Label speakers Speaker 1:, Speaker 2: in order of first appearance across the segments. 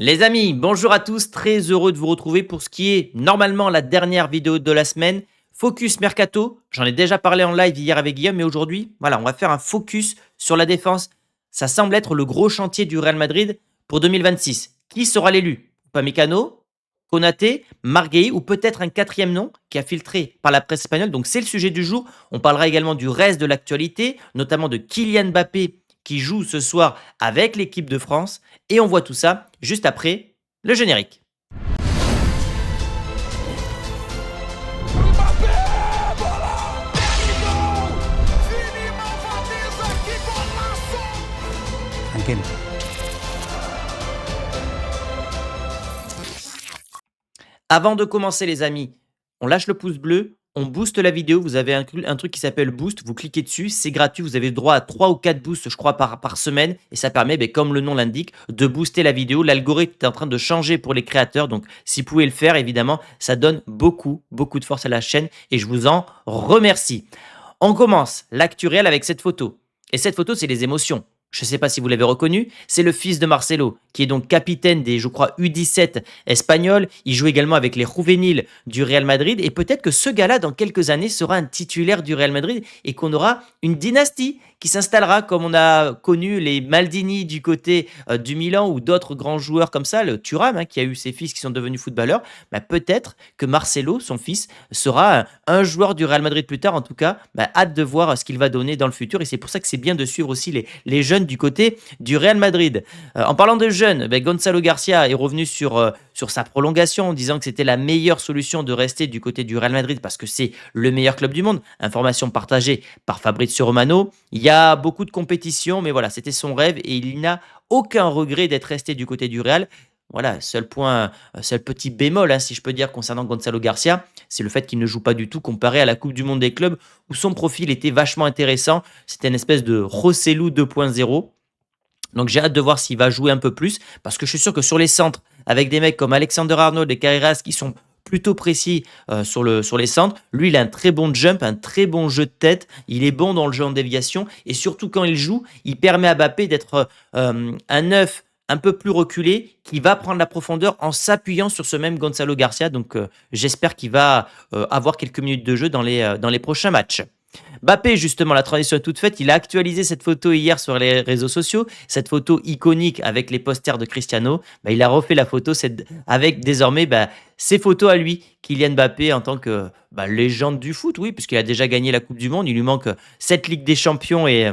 Speaker 1: Les amis, bonjour à tous, très heureux de vous retrouver pour ce qui est normalement la dernière vidéo de la semaine. Focus Mercato, j'en ai déjà parlé en live hier avec Guillaume, mais aujourd'hui, voilà, on va faire un focus sur la défense. Ça semble être le gros chantier du Real Madrid pour 2026. Qui sera l'élu? Upamecano, Konaté, Marguerite ou peut-être un quatrième nom qui a filtré par la presse espagnole. Donc c'est le sujet du jour. On parlera également du reste de l'actualité, notamment de Kylian Mbappé qui joue ce soir avec l'équipe de France. Et on voit tout ça juste après le générique.
Speaker 2: Tranquilo.
Speaker 1: Avant de commencer les amis, on lâche le pouce bleu, on booste la vidéo, vous avez un truc qui s'appelle boost, vous cliquez dessus, c'est gratuit, vous avez droit à 3 ou 4 boosts je crois par semaine et ça permet, comme le nom l'indique, de booster la vidéo. L'algorithme est en train de changer pour les créateurs, donc si vous pouvez le faire évidemment, ça donne beaucoup de force à la chaîne et je vous en remercie. On commence l'actu réel avec cette photo. Et cette photo, c'est les émotions. Je ne sais pas si vous l'avez reconnu, c'est le fils de Marcelo, qui est donc capitaine des, je crois, U17 espagnols. Il joue également avec les juvéniles du Real Madrid. Et peut-être que ce gars-là, dans quelques années, sera un titulaire du Real Madrid et qu'on aura une dynastie qui s'installera, comme on a connu les Maldini du côté du Milan ou d'autres grands joueurs comme ça, le Thuram, qui a eu ses fils qui sont devenus footballeurs. Peut-être que Marcelo, son fils, sera un joueur du Real Madrid plus tard. En tout cas, hâte de voir ce qu'il va donner dans le futur. Et c'est pour ça que c'est bien de suivre aussi les jeunes du côté du Real Madrid. En parlant de jeunes, Gonzalo Garcia est revenu sur sa prolongation en disant que c'était la meilleure solution de rester du côté du Real Madrid parce que c'est le meilleur club du monde. Information partagée par Fabrizio Romano. Il y a beaucoup de compétition, mais voilà, c'était son rêve et il n'a aucun regret d'être resté du côté du Real. Voilà, seul petit bémol, si je peux dire, concernant Gonzalo Garcia, c'est le fait qu'il ne joue pas du tout comparé à la Coupe du Monde des clubs où son profil était vachement intéressant. C'était une espèce de Rossellou 2.0. Donc j'ai hâte de voir s'il va jouer un peu plus parce que je suis sûr que sur les centres, avec des mecs comme Alexander Arnold et Carreras qui sont plutôt précis sur les centres, lui il a un très bon jump, un très bon jeu de tête, il est bon dans le jeu en déviation et surtout quand il joue, il permet à Mbappé d'être un neuf un peu plus reculé qui va prendre la profondeur en s'appuyant sur ce même Gonzalo Garcia. Donc j'espère qu'il va avoir quelques minutes de jeu dans les prochains matchs. Mbappé, justement, la transition est toute faite. Il a actualisé cette photo hier sur les réseaux sociaux. Cette photo iconique avec les posters de Cristiano. Il a refait la photo avec désormais ses photos à lui. Kylian Mbappé en tant que légende du foot, oui, puisqu'il a déjà gagné la Coupe du Monde. Il lui manque cette Ligue des Champions et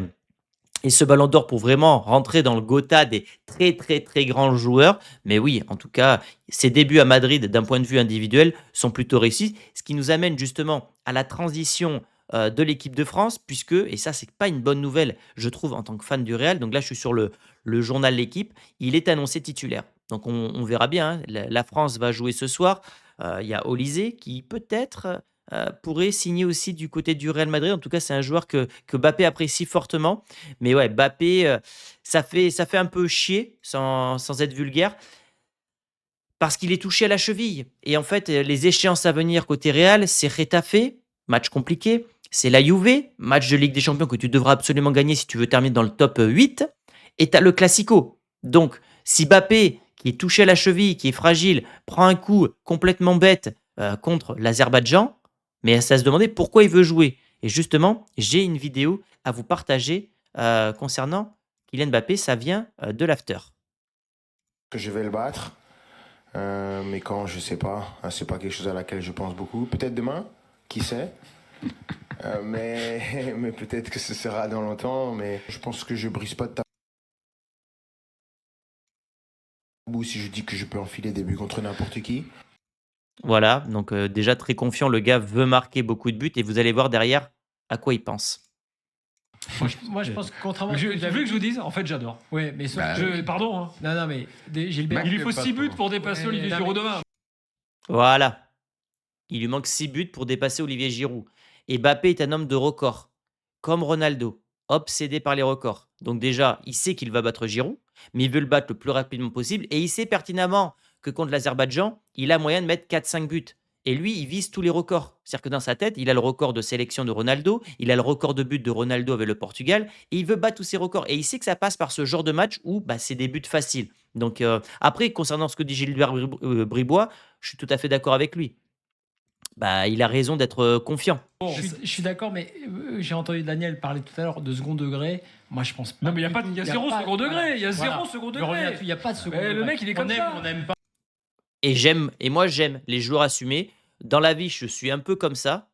Speaker 1: ce ballon d'or pour vraiment rentrer dans le Gotha des très très très grands joueurs. Mais oui, en tout cas, ses débuts à Madrid d'un point de vue individuel sont plutôt réussis. Ce qui nous amène justement à la transition de l'équipe de France, puisque, et ça c'est pas une bonne nouvelle, je trouve, en tant que fan du Real, donc là je suis sur le journal L'équipe, il est annoncé titulaire. Donc on verra bien, la France va jouer ce soir. Il y a Olysée qui peut-être pourrait signer aussi du côté du Real Madrid. En tout cas, c'est un joueur que Mbappé apprécie fortement. Mais ouais, Mbappé, ça fait un peu chier, sans être vulgaire, parce qu'il est touché à la cheville. Et en fait, les échéances à venir côté Real, c'est Getafe, match compliqué. C'est la Juve, match de Ligue des Champions que tu devras absolument gagner si tu veux terminer dans le top 8. Et tu as le Classico. Donc, si Mbappé, qui est touché à la cheville, qui est fragile, prend un coup complètement bête contre l'Azerbaïdjan, mais ça se demandait pourquoi il veut jouer. Et justement, j'ai une vidéo à vous partager concernant Kylian Mbappé. Ça vient de l'after.
Speaker 3: Que je vais le battre. Mais quand, je sais pas. C'est pas quelque chose à laquelle je pense beaucoup. Peut-être demain, qui sait. Mais peut-être que ce sera dans longtemps. Mais je pense que je brise pas de tabou si je dis que je peux enfiler des buts contre n'importe qui.
Speaker 1: Voilà, donc déjà très confiant, le gars veut marquer beaucoup de buts et vous allez voir derrière à quoi il pense.
Speaker 4: Moi, je pense que contrairement à ce
Speaker 5: Je,
Speaker 4: que
Speaker 5: tu
Speaker 4: David
Speaker 5: veux que je vous
Speaker 4: dit-
Speaker 5: dise, en fait, j'adore.
Speaker 4: Ouais, mais sauf
Speaker 6: Bah,
Speaker 4: que-
Speaker 5: Pardon, hein.
Speaker 4: Non, mais Gilbert.
Speaker 5: Il lui faut 6 buts pour dépasser
Speaker 4: Ouais,
Speaker 5: Olivier
Speaker 4: non,
Speaker 5: Giroud
Speaker 4: mais-
Speaker 5: demain.
Speaker 1: Voilà, il lui manque 6 buts pour dépasser Olivier Giroud. Et Mbappé est un homme de record, comme Ronaldo, obsédé par les records. Donc déjà, il sait qu'il va battre Giroud, mais il veut le battre le plus rapidement possible et il sait pertinemment que contre l'Azerbaïdjan, il a moyen de mettre 4-5 buts. Et lui, il vise tous les records. C'est-à-dire que dans sa tête, il a le record de sélection de Ronaldo, il a le record de buts de Ronaldo avec le Portugal, et il veut battre tous ces records. Et il sait que ça passe par ce genre de match où c'est des buts faciles. Donc, après, concernant ce que dit Gilbert Bribois, je suis tout à fait d'accord avec lui. Bah, il a raison d'être confiant.
Speaker 4: Bon, je suis d'accord, mais j'ai entendu Daniel parler tout à l'heure de second degré. Moi, je pense pas.
Speaker 2: Non, mais il y a zéro second degré. Il y a zéro second degré.
Speaker 4: Il n'y a pas de second
Speaker 2: Mais
Speaker 4: degré.
Speaker 2: le mec, il est comme ça.
Speaker 4: On n'aime pas.
Speaker 1: Et moi, j'aime les joueurs assumés. Dans la vie, je suis un peu comme ça.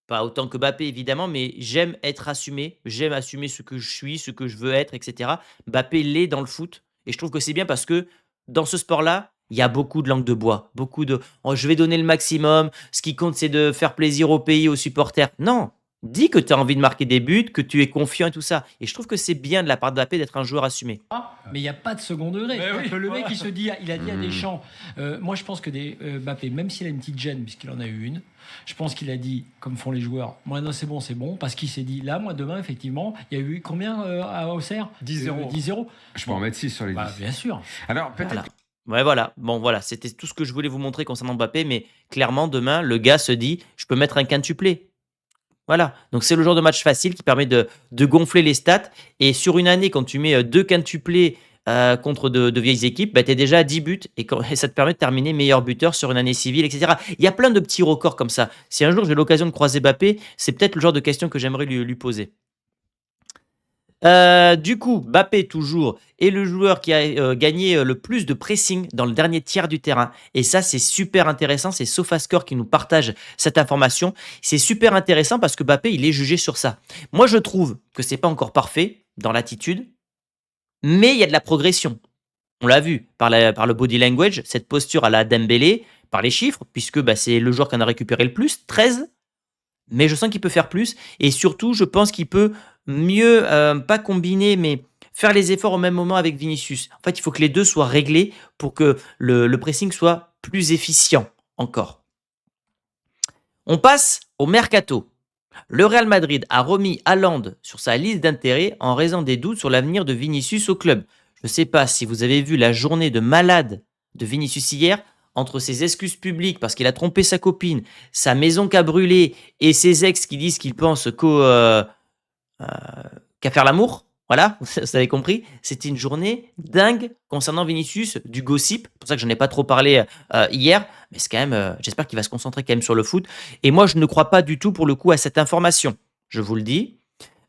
Speaker 1: Pas autant que Mbappé, évidemment, mais j'aime être assumé. J'aime assumer ce que je suis, ce que je veux être, etc. Mbappé l'est dans le foot. Et je trouve que c'est bien parce que dans ce sport-là, il y a beaucoup de langue de bois. Beaucoup de oh, je vais donner le maximum. Ce qui compte, c'est de faire plaisir au pays, aux supporters. Non. Dis que tu as envie de marquer des buts, que tu es confiant et tout ça. Et je trouve que c'est bien de la part de Mbappé d'être un joueur assumé.
Speaker 4: Mais il n'y a pas de second degré.
Speaker 2: Mais oui,
Speaker 4: Le mec,
Speaker 2: voilà.
Speaker 4: il se dit, il a dit à Deschamps, moi je pense que Mbappé, même s'il a une petite gêne, puisqu'il en a eu une, je pense qu'il a dit, comme font les joueurs, moi non c'est bon, parce qu'il s'est dit, là, moi demain, effectivement, il y a eu combien à Auxerre
Speaker 2: 10-0.
Speaker 4: 10-0.
Speaker 5: Je peux en mettre 6 sur les 10.
Speaker 4: Bah, bien sûr.
Speaker 5: Alors, peut-être.
Speaker 1: Voilà. Ouais, voilà. Bon, voilà. C'était tout ce que je voulais vous montrer concernant Mbappé. Mais clairement, demain, le gars se dit, je peux mettre un quintuplé. Voilà. Donc, c'est le genre de match facile qui permet de gonfler les stats. Et sur une année, quand tu mets 2 quintuplés contre de vieilles équipes, bah, tu es déjà à 10 buts. Et ça te permet de terminer meilleur buteur sur une année civile, etc. Il y a plein de petits records comme ça. Si un jour j'ai l'occasion de croiser Mbappé, c'est peut-être le genre de question que j'aimerais lui poser. Du coup, Mbappé toujours est le joueur qui a gagné le plus de pressing dans le dernier tiers du terrain. Et ça, c'est super intéressant. C'est SofaScore qui nous partage cette information. C'est super intéressant parce que Mbappé, il est jugé sur ça. Moi, je trouve que c'est pas encore parfait dans l'attitude, mais il y a de la progression. On l'a vu par le body language, cette posture à la Dembélé, par les chiffres, puisque bah, c'est le joueur qui en a récupéré le plus, 13. Mais je sens qu'il peut faire plus. Et surtout, je pense qu'il peut mieux, pas combiner, mais faire les efforts au même moment avec Vinicius. En fait, il faut que les deux soient réglés pour que le pressing soit plus efficient encore. On passe au mercato. Le Real Madrid a remis Haaland sur sa liste d'intérêts en raison des doutes sur l'avenir de Vinicius au club. Je ne sais pas si vous avez vu la journée de malade de Vinicius hier, entre ses excuses publiques parce qu'il a trompé sa copine, sa maison qui a brûlé et ses ex qui disent qu'ils pensent qu'à faire l'amour. Voilà, vous avez compris. C'était une journée dingue concernant Vinicius, du gossip. C'est pour ça que je n'en ai pas trop parlé hier. Mais c'est quand même, j'espère qu'il va se concentrer quand même sur le foot. Et moi, je ne crois pas du tout pour le coup à cette information. Je vous le dis.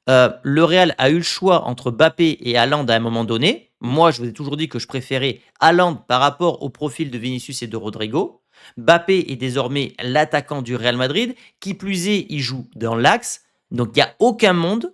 Speaker 1: Le Real a eu le choix entre Mbappé et Haaland à un moment donné. Moi, je vous ai toujours dit que je préférais Haaland par rapport au profil de Vinicius et de Rodrigo. Mbappé est désormais l'attaquant du Real Madrid. Qui plus est, il joue dans l'axe. Donc, il n'y a aucun monde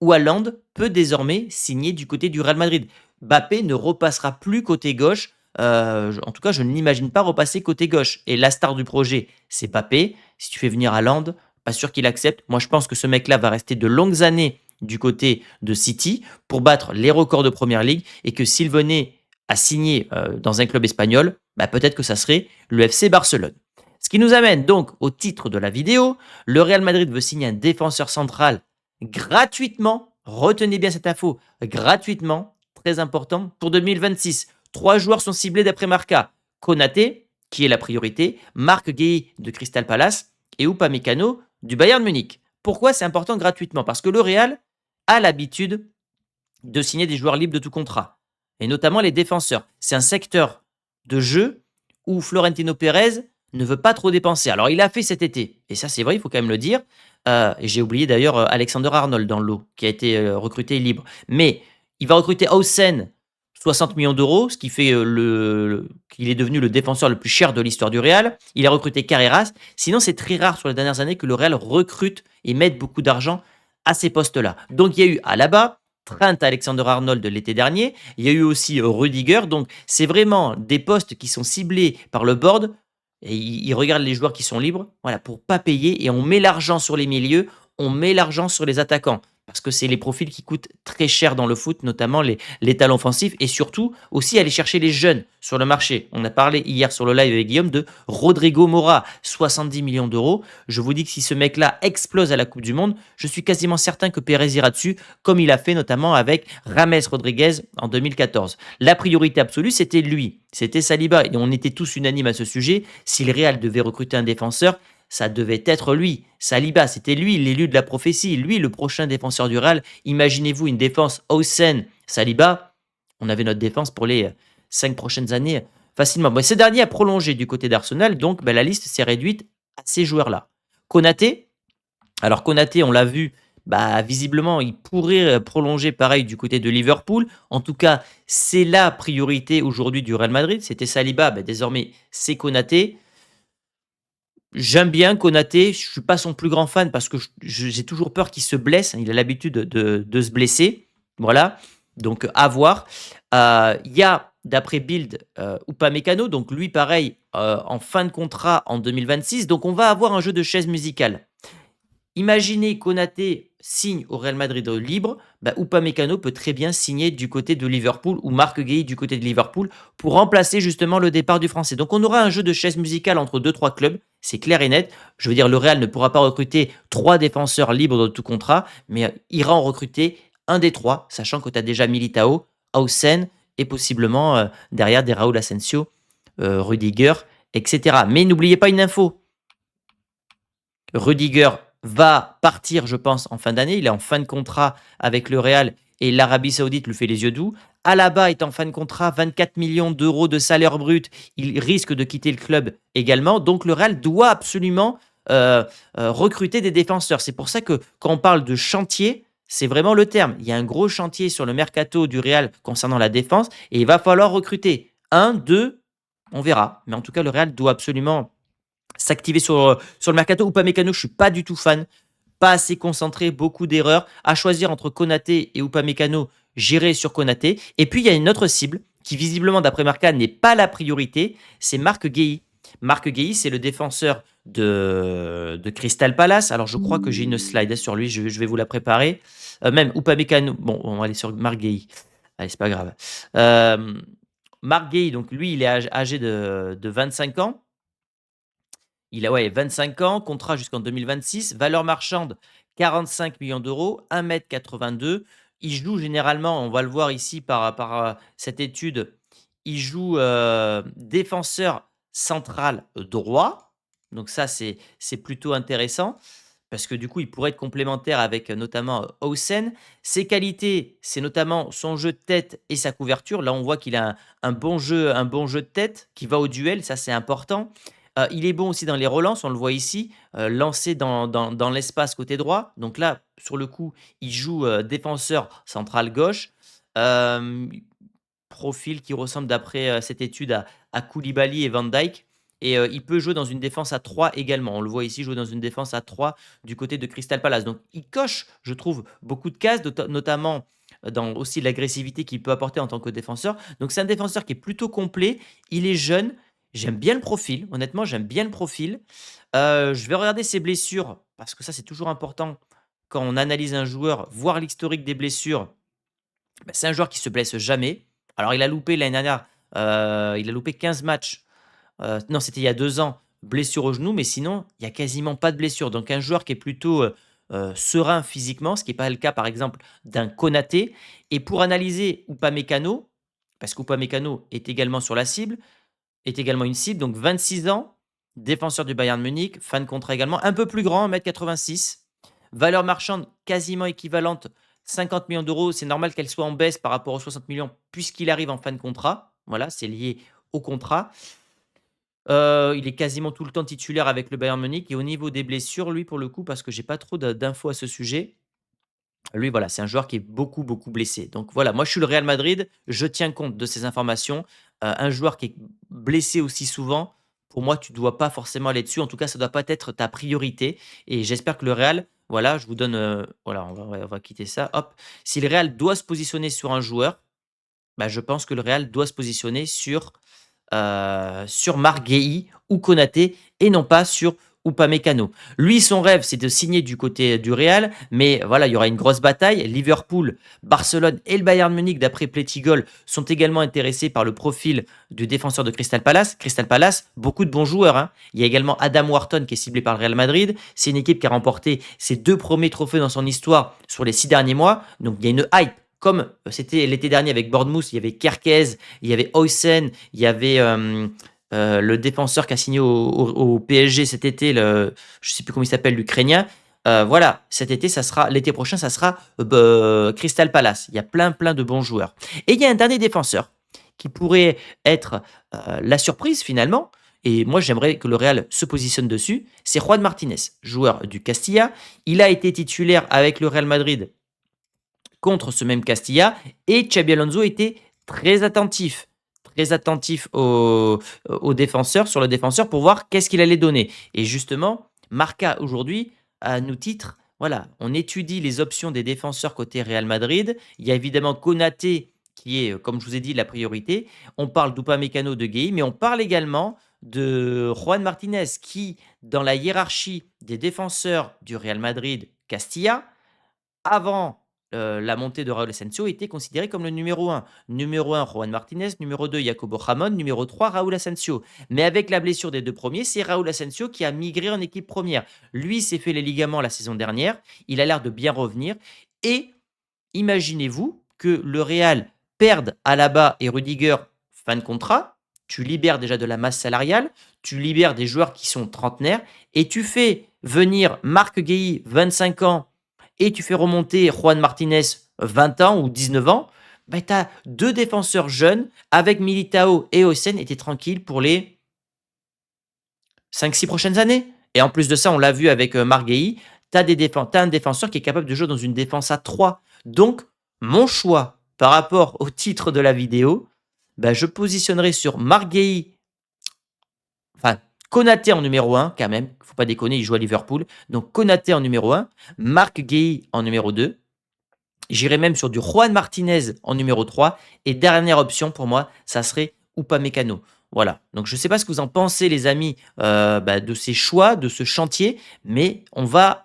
Speaker 1: où Haaland peut désormais signer du côté du Real Madrid. Mbappé ne repassera plus côté gauche. En tout cas, je ne l'imagine pas repasser côté gauche. Et la star du projet, c'est Mbappé. Si tu fais venir Haaland, pas sûr qu'il accepte. Moi, je pense que ce mec-là va rester de longues années du côté de City pour battre les records de Première Ligue et que s'il venait à signer dans un club espagnol, bah, peut-être que ça serait le FC Barcelone. Ce qui nous amène donc au titre de la vidéo. Le Real Madrid veut signer un défenseur central gratuitement. Retenez bien cette info, gratuitement, très important, pour 2026. 3 joueurs sont ciblés d'après Marca. Konaté, qui est la priorité, Marc Guéhi de Crystal Palace et Upamecano du Bayern Munich. Pourquoi c'est important gratuitement? Parce que le Real a l'habitude de signer des joueurs libres de tout contrat, et notamment les défenseurs. C'est un secteur de jeu où Florentino Pérez ne veut pas trop dépenser. Alors, il a fait cet été, et ça c'est vrai, il faut quand même le dire. Et j'ai oublié d'ailleurs Alexander Arnold dans le lot, qui a été recruté libre. Mais il va recruter Hausen, 60 millions d'euros, ce qui fait qu'il est devenu le défenseur le plus cher de l'histoire du Real. Il a recruté Carreras. Sinon, c'est très rare sur les dernières années que le Real recrute et mette beaucoup d'argent à ces postes-là. Donc, il y a eu Alaba, Trent Alexander-Arnold l'été dernier. Il y a eu aussi Rudiger. Donc, c'est vraiment des postes qui sont ciblés par le board. Et il regarde les joueurs qui sont libres, voilà, pour pas payer. Et on met l'argent sur les milieux, on met l'argent sur les attaquants. Parce que c'est les profils qui coûtent très cher dans le foot, notamment les talents offensifs. Et surtout, aussi aller chercher les jeunes sur le marché. On a parlé hier sur le live avec Guillaume de Rodrigo Mora, 70 millions d'euros. Je vous dis que si ce mec-là explose à la Coupe du Monde, je suis quasiment certain que Pérez ira dessus, comme il a fait notamment avec Rames Rodriguez en 2014. La priorité absolue, c'était lui. C'était Saliba. Et on était tous unanimes à ce sujet. Si le Real devait recruter un défenseur, ça devait être lui. Saliba, c'était lui, l'élu de la prophétie. Lui, le prochain défenseur du Real. Imaginez-vous une défense Hausen, Saliba. on avait notre défense pour les 5 prochaines années facilement. Bon, ce dernier a prolongé du côté d'Arsenal, donc la liste s'est réduite à ces joueurs-là. Konaté, alors Konaté, on l'a vu, visiblement, il pourrait prolonger pareil du côté de Liverpool. En tout cas, c'est la priorité aujourd'hui du Real Madrid. C'était Saliba, désormais c'est Konaté. J'aime bien Konaté, je suis pas son plus grand fan parce que j'ai toujours peur qu'il se blesse. Il a l'habitude de se blesser. Voilà, donc à voir. Il y a, d'après Bild, Upamecano, donc lui pareil, en fin de contrat en 2026. Donc on va avoir un jeu de chaises musicales. Imaginez Konaté signe au Real Madrid libre, Upamecano peut très bien signer du côté de Liverpool ou Marc Guéhi du côté de Liverpool pour remplacer justement le départ du Français. Donc on aura un jeu de chaises musicales entre 2-3 clubs, c'est clair et net. Je veux dire, le Real ne pourra pas recruter 3 défenseurs libres de tout contrat, mais ira en recruter un des 3, sachant que tu as déjà Militao, Hausen et possiblement derrière des Raúl Asensio, Rudiger, etc. Mais n'oubliez pas une info, Rudiger va partir, je pense, en fin d'année. Il est en fin de contrat avec le Real et l'Arabie Saoudite lui fait les yeux doux. Alaba est en fin de contrat, 24 millions d'euros de salaire brut. Il risque de quitter le club également. Donc le Real doit absolument recruter des défenseurs. C'est pour ça que quand on parle de chantier, c'est vraiment le terme. Il y a un gros chantier sur le mercato du Real concernant la défense et il va falloir recruter. 1, 2, on verra. Mais en tout cas, le Real doit absolument s'activer sur le mercato. Upamecano, je suis pas du tout fan. Pas assez concentré, beaucoup d'erreurs. À choisir entre Konaté et Upamecano, j'irai sur Konaté. Et puis, il y a une autre cible qui, visiblement, d'après Marca, n'est pas la priorité. C'est Marc Guéhi. Marc Guéhi, c'est le défenseur de Crystal Palace. Alors, je crois que j'ai une slide sur lui. Je vais vous la préparer. Même Upamecano. Bon, on va aller sur Marc Guéhi. Allez, c'est pas grave. Marc Guéhi, donc lui, il est âgé de 25 ans. Il a 25 ans, contrat jusqu'en 2026, valeur marchande 45 millions d'euros, 1,82 m. Il joue généralement, on va le voir ici par cette étude, il joue défenseur central droit. Donc ça, c'est plutôt intéressant parce que du coup, il pourrait être complémentaire avec notamment Hausen. Ses qualités, c'est notamment son jeu de tête et sa couverture. Là, on voit qu'il a un bon jeu de tête qui va au duel, ça c'est important. Il est bon aussi dans les relances, on le voit ici, lancé dans l'espace côté droit. Donc là, sur le coup, il joue défenseur central gauche. Hem, Profil qui ressemble d'après cette étude à Koulibaly et Van Dijk. Et il peut jouer dans une défense à 3 également. On le voit ici jouer dans une défense à 3 du côté de Crystal Palace. Donc il coche, je trouve, beaucoup de cases, notamment dans aussi l'agressivité qu'il peut apporter en tant que défenseur. Donc c'est un défenseur qui est plutôt complet. Il est jeune. J'aime bien le profil. Honnêtement, j'aime bien le profil. Je vais regarder ses blessures parce que ça, c'est toujours important quand on analyse un joueur, voir l'historique des blessures. C'est un joueur qui se blesse jamais. Alors, il a loupé l'année dernière, il a loupé 15 matchs. Non, c'était il y a 2 ans, blessure au genou, mais sinon, il y a quasiment pas de blessure. Donc, un joueur qui est plutôt serein physiquement, ce qui n'est pas le cas, par exemple, d'un Konaté. Et pour analyser Upamecano, parce qu'Upamecano est également sur la cible, est également une cible, donc 26 ans, défenseur du Bayern Munich, fan de contrat également, un peu plus grand, 1,86 m, valeur marchande quasiment équivalente, 50 millions d'euros. C'est normal qu'elle soit en baisse par rapport aux 60 millions puisqu'il arrive en fin de contrat. Voilà, c'est lié au contrat. Il est quasiment tout le temps titulaire avec le Bayern Munich. Et au niveau des blessures, lui, pour le coup, parce que j'ai pas trop d'infos à ce sujet, lui, voilà, c'est un joueur qui est beaucoup, beaucoup blessé. Donc voilà, moi, je suis le Real Madrid, je tiens compte de ces informations. Un joueur qui est blessé aussi souvent, pour moi, tu ne dois pas forcément aller dessus. En tout cas, ça ne doit pas être ta priorité. Et j'espère que le Real, voilà, je vous donne, voilà, on va quitter ça. Hop. Si le Real doit se positionner sur un joueur, je pense que le Real doit se positionner sur Marc Guéhi ou Konaté et non pas sur Upamecano. Lui, son rêve, c'est de signer du côté du Real, mais voilà, il y aura une grosse bataille. Liverpool, Barcelone et le Bayern Munich, d'après Plétigol, sont également intéressés par le profil du défenseur de Crystal Palace. Crystal Palace, beaucoup de bons joueurs, hein. Il y a également Adam Wharton qui est ciblé par le Real Madrid. C'est une équipe qui a remporté ses 2 premiers trophées dans son histoire sur les 6 derniers mois. Donc il y a une hype. Comme c'était l'été dernier avec Bournemouth, il y avait Kerkez, il y avait Hausen, il y avait le défenseur qui a signé au PSG cet été, je ne sais plus comment il s'appelle, l'Ukrainien. voilà, cet été, l'été prochain, ça sera Crystal Palace. Il y a plein de bons joueurs. Et il y a un dernier défenseur qui pourrait être la surprise finalement. Et moi, j'aimerais que le Real se positionne dessus. C'est Juan Martinez, joueur du Castilla. Il a été titulaire avec le Real Madrid contre ce même Castilla. Et Xabi Alonso était très attentif au défenseur, sur le défenseur, pour voir qu'est-ce qu'il allait donner. Et justement, Marca aujourd'hui nous titre, voilà, on étudie les options des défenseurs côté Real Madrid. Il y a évidemment Konaté qui est, comme je vous ai dit, la priorité. On parle d'Upamecano, de Gueye, mais on parle également de Juan Martinez qui, dans la hiérarchie des défenseurs du Real Madrid Castilla, avant la montée de Raúl Asensio, était considéré comme le numéro 1. Numéro 1, Juan Martinez. Numéro 2, Jacobo Ramon. Numéro 3, Raúl Asensio. Mais avec la blessure des deux premiers, c'est Raúl Asensio qui a migré en équipe première. Lui s'est fait les ligaments la saison dernière. Il a l'air de bien revenir. Et imaginez-vous que le Real perde Alaba et Rudiger fin de contrat. Tu libères déjà de la masse salariale. Tu libères des joueurs qui sont trentenaires. Et tu fais venir Marc Guehi, 25 ans, et tu fais remonter Juan Martinez, 20 ans ou 19 ans, bah, tu as deux défenseurs jeunes avec Militao et Osen, et tu es tranquille pour les 5-6 prochaines années. Et en plus de ça, on l'a vu avec Marc Guehi, tu as un défenseur qui est capable de jouer dans une défense à 3. Donc, mon choix par rapport au titre de la vidéo, bah, je positionnerai sur Marc Guehi, enfin, Konaté en numéro 1, quand même, il ne faut pas déconner, il joue à Liverpool. Donc Konaté en numéro 1, Marc Guehi en numéro 2. J'irai même sur du Juan Martinez en numéro 3. Et dernière option pour moi, ça serait Upamecano. Voilà. Donc je ne sais pas ce que vous en pensez, les amis, de ces choix, de ce chantier, mais on va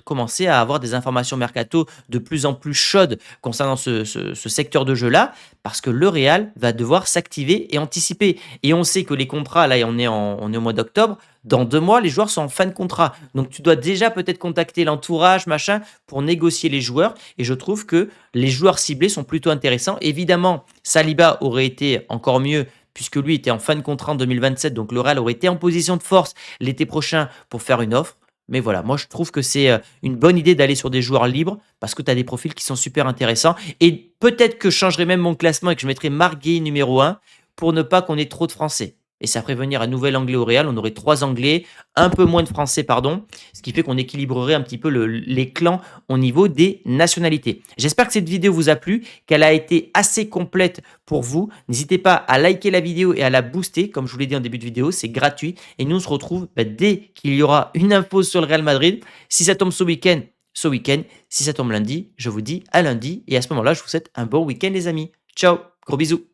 Speaker 1: commencer à avoir des informations mercato de plus en plus chaudes concernant ce secteur de jeu-là, parce que le Real va devoir s'activer et anticiper. Et on sait que les contrats, là, on est au mois d'octobre. Dans 2 mois, les joueurs sont en fin de contrat. Donc, tu dois déjà peut-être contacter l'entourage, machin, pour négocier les joueurs. Et je trouve que les joueurs ciblés sont plutôt intéressants. Évidemment, Saliba aurait été encore mieux puisque lui était en fin de contrat en 2027. Donc, le Real aurait été en position de force l'été prochain pour faire une offre. Mais voilà, moi, je trouve que c'est une bonne idée d'aller sur des joueurs libres parce que tu as des profils qui sont super intéressants. Et peut-être que je changerai même mon classement et que je mettrai Marc Guehi numéro 1 pour ne pas qu'on ait trop de Français. Et ça ferait venir un nouvel Anglais au Real. On aurait 3 Anglais, un peu moins de Français, pardon. Ce qui fait qu'on équilibrerait un petit peu les clans au niveau des nationalités. J'espère que cette vidéo vous a plu, qu'elle a été assez complète pour vous. N'hésitez pas à liker la vidéo et à la booster. Comme je vous l'ai dit en début de vidéo, c'est gratuit. Et nous, on se retrouve dès qu'il y aura une info sur le Real Madrid. Si ça tombe ce week-end, ce week-end. Si ça tombe lundi, je vous dis à lundi. Et à ce moment-là, je vous souhaite un bon week-end, les amis. Ciao, gros bisous.